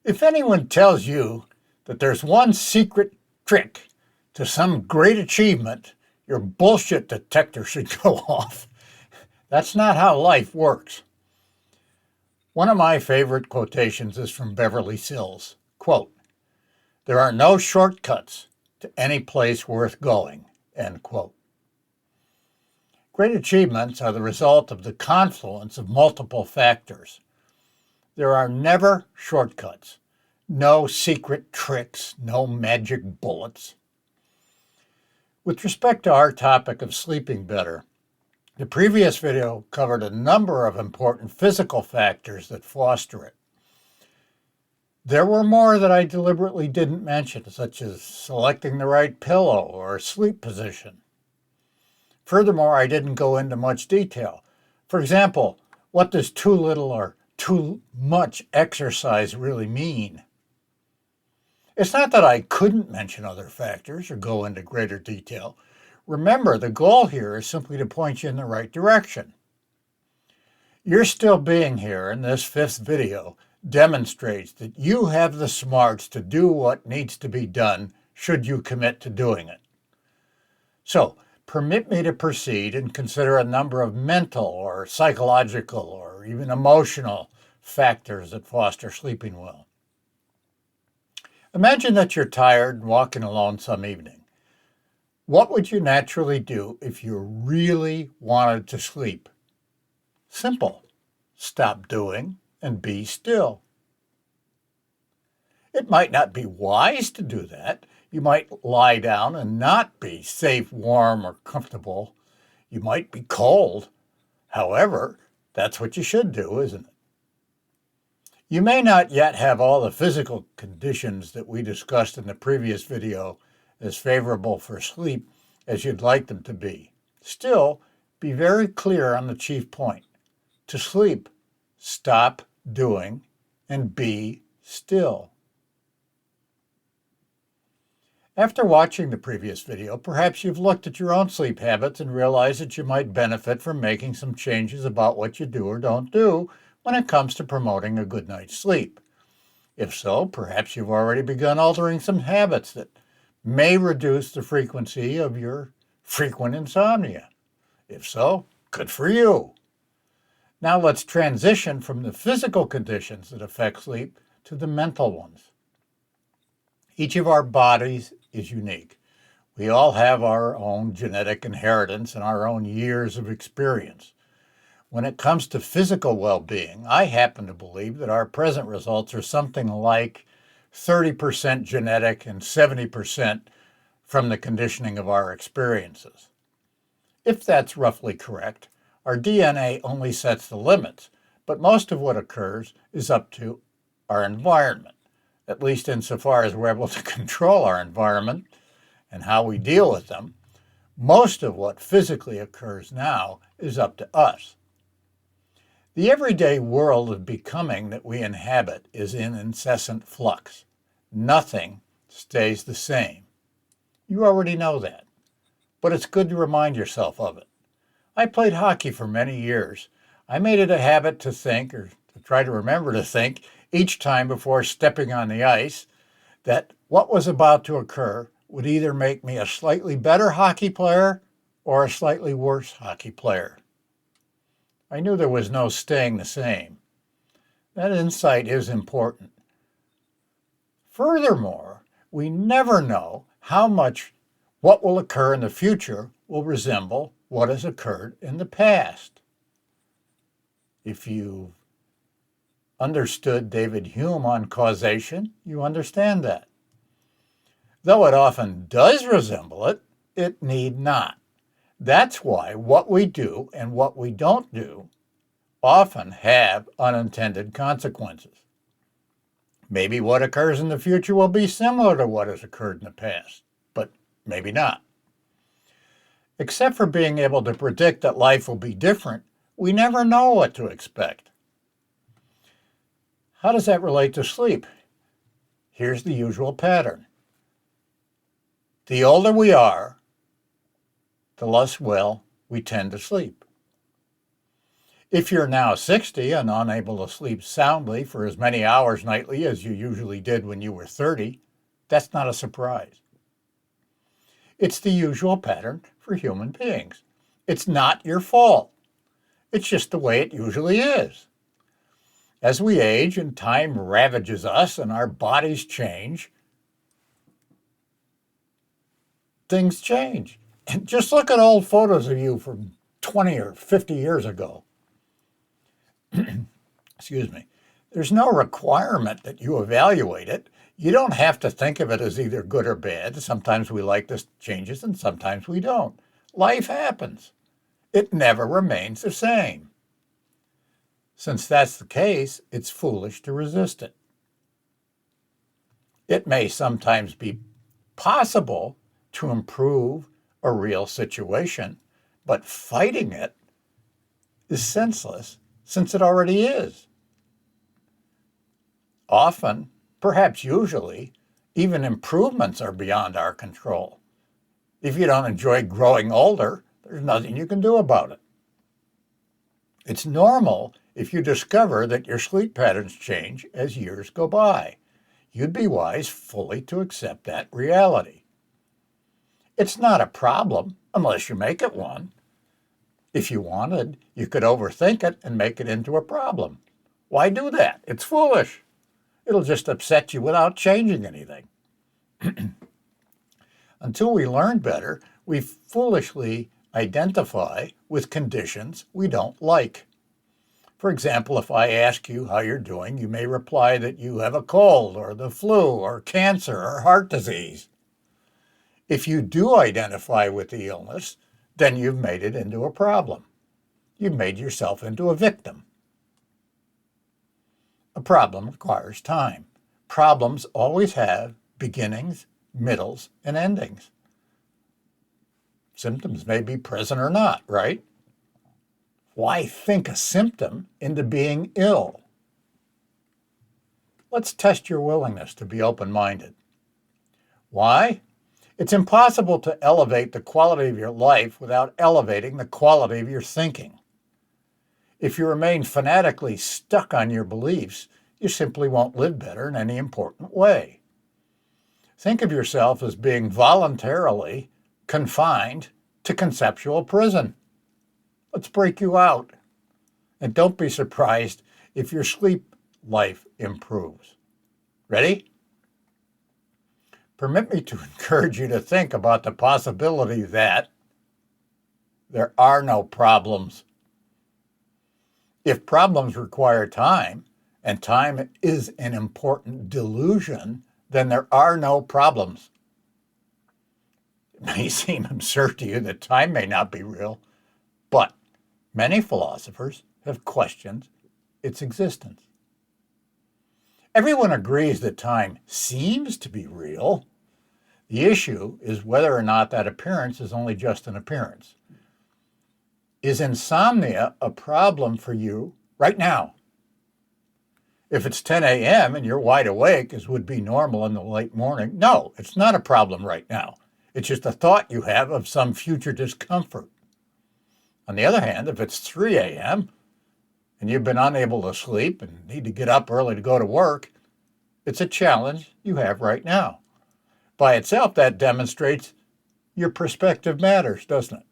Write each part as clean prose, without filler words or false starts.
If anyone tells you that there's one secret trick to some great achievement, your bullshit detector should go off. That's not how life works. One of my favorite quotations is from Beverly Sills. Quote, "There are no shortcuts to any place worth going." End quote. Great achievements are the result of the confluence of multiple factors. There are never shortcuts, no secret tricks, no magic bullets. With respect to our topic of sleeping better, the previous video covered a number of important physical factors that foster it. There were more that I deliberately didn't mention, such as selecting the right pillow or sleep position. Furthermore, I didn't go into much detail. For example, what does too little or too much exercise really mean? It's not that I couldn't mention other factors or go into greater detail. Remember, the goal here is simply to point you in the right direction. Your still being here in this fifth video demonstrates that you have the smarts to do what needs to be done should you commit to doing it. So, permit me to proceed and consider a number of mental or psychological or even emotional factors that foster sleeping well. Imagine that you're tired and walking alone some evening. What would you naturally do if you really wanted to sleep? Simple. Stop doing and be still. It might not be wise to do that. You might lie down and not be safe, warm, or comfortable. You might be cold. However, that's what you should do, isn't it? You may not yet have all the physical conditions that we discussed in the previous video as favorable for sleep as you'd like them to be. Still, be very clear on the chief point. To sleep, stop doing and be still. After watching the previous video, perhaps you've looked at your own sleep habits and realized that you might benefit from making some changes about what you do or don't do when it comes to promoting a good night's sleep. If so, perhaps you've already begun altering some habits that may reduce the frequency of your frequent insomnia. If so, good for you. Now let's transition from the physical conditions that affect sleep to the mental ones. Each of our bodies is unique. We all have our own genetic inheritance and our own years of experience. When it comes to physical well-being, I happen to believe that our present results are something like 30% genetic and 70% from the conditioning of our experiences. If that's roughly correct, our DNA only sets the limits, but most of what occurs is up to our environment, at least insofar as we're able to control our environment and how we deal with them. Most of what physically occurs now is up to us. The everyday world of becoming that we inhabit is in incessant flux. Nothing stays the same. You already know that, but it's good to remind yourself of it. I played hockey for many years. I made it a habit to think, or to try to remember to think, each time before stepping on the ice, that what was about to occur would either make me a slightly better hockey player or a slightly worse hockey player. I knew there was no staying the same. That insight is important. Furthermore, we never know how much what will occur in the future will resemble what has occurred in the past. If you understood David Hume on causation, you understand that. Though it often does resemble it, it need not. That's why what we do and what we don't do often have unintended consequences. Maybe what occurs in the future will be similar to what has occurred in the past, but maybe not. Except for being able to predict that life will be different, we never know what to expect. How does that relate to sleep? Here's the usual pattern. The older we are, the less well we tend to sleep. If you're now 60 and unable to sleep soundly for as many hours nightly as you usually did when you were 30, that's not a surprise. It's the usual pattern for human beings. It's not your fault. It's just the way it usually is. As we age and time ravages us and our bodies change, things change. And just look at old photos of you from 20 or 50 years ago. Excuse me. There's no requirement that you evaluate it. You don't have to think of it as either good or bad. Sometimes we like the changes and sometimes we don't. Life happens. It never remains the same. Since that's the case, it's foolish to resist it. It may sometimes be possible to improve a real situation, but fighting it is senseless since it already is. Often, perhaps usually, even improvements are beyond our control. If you don't enjoy growing older, there's nothing you can do about it. It's normal if you discover that your sleep patterns change as years go by. You'd be wise fully to accept that reality. It's not a problem unless you make it one. If you wanted, you could overthink it and make it into a problem. Why do that? It's foolish. It'll just upset you without changing anything. Until we learn better, we foolishly identify with conditions we don't like. For example, if I ask you how you're doing, you may reply that you have a cold or the flu or cancer or heart disease. If you do identify with the illness, then you've made it into a problem. You've made yourself into a victim. A problem requires time. Problems always have beginnings, middles, and endings. Symptoms may be present or not, right? Why think a symptom into being ill? Let's test your willingness to be open-minded. Why? It's impossible to elevate the quality of your life without elevating the quality of your thinking. If you remain fanatically stuck on your beliefs, you simply won't live better in any important way. Think of yourself as being voluntarily confined to conceptual prison. Let's break you out. And don't be surprised if your sleep life improves. Ready? Permit me to encourage you to think about the possibility that there are no problems. If problems require time, and time is an important delusion, then there are no problems. It may seem absurd to you that time may not be real, but many philosophers have questioned its existence. Everyone agrees that time seems to be real. The issue is whether or not that appearance is only just an appearance. Is insomnia a problem for you right now? If it's 10 a.m. and you're wide awake, as would be normal in the late morning, no, it's not a problem right now. It's just a thought you have of some future discomfort. On the other hand, if it's 3 a.m. and you've been unable to sleep and need to get up early to go to work, it's a challenge you have right now. By itself, that demonstrates your perspective matters, doesn't it?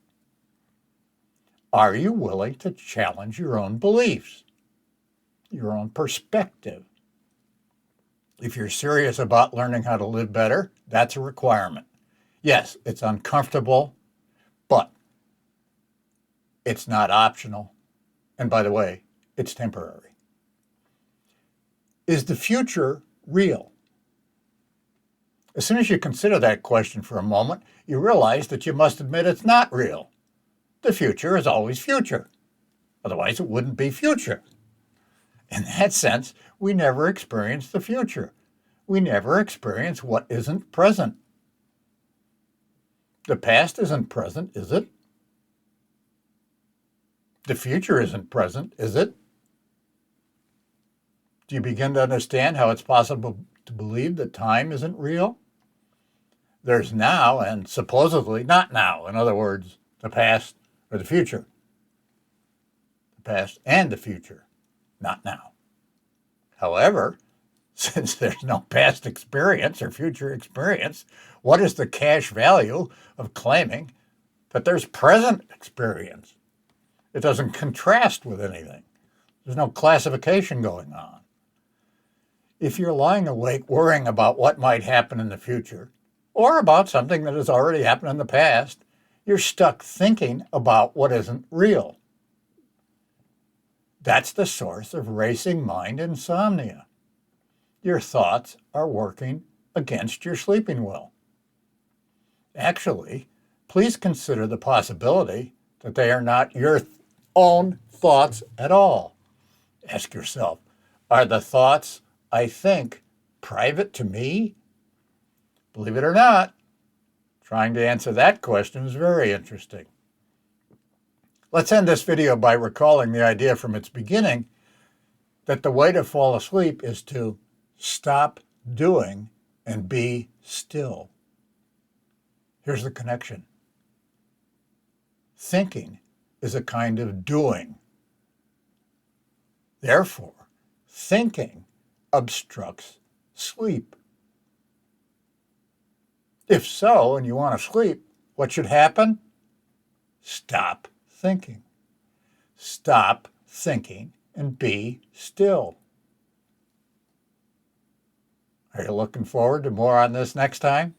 Are you willing to challenge your own beliefs, your own perspective? If you're serious about learning how to live better, that's a requirement. Yes, it's uncomfortable, but it's not optional. And by the way, it's temporary. Is the future real? As soon as you consider that question for a moment, you realize that you must admit it's not real. The future is always future. Otherwise, it wouldn't be future. In that sense, we never experience the future. We never experience what isn't present. The past isn't present, is it? The future isn't present, is it? Do you begin to understand how it's possible to believe that time isn't real? There's now and supposedly not now. In other words, the past or the future. the past and the future, not now. However, since there's no past experience or future experience, what is the cash value of claiming that there's present experience? It doesn't contrast with anything. There's no classification going on. If you're lying awake worrying about what might happen in the future, or about something that has already happened in the past, you're stuck thinking about what isn't real. That's the source of racing mind insomnia. Your thoughts are working against your sleeping will. Actually, please consider the possibility that they are not your own thoughts at all. Ask yourself, are the thoughts I think private to me? Believe it or not, trying to answer that question is very interesting. Let's end this video by recalling the idea from its beginning that the way to fall asleep is to stop doing and be still. Here's the connection. Thinking is a kind of doing. Therefore, thinking obstructs sleep. If so, and you want to sleep, what should happen? Stop thinking. Stop thinking and be still. Are you looking forward to more on this next time?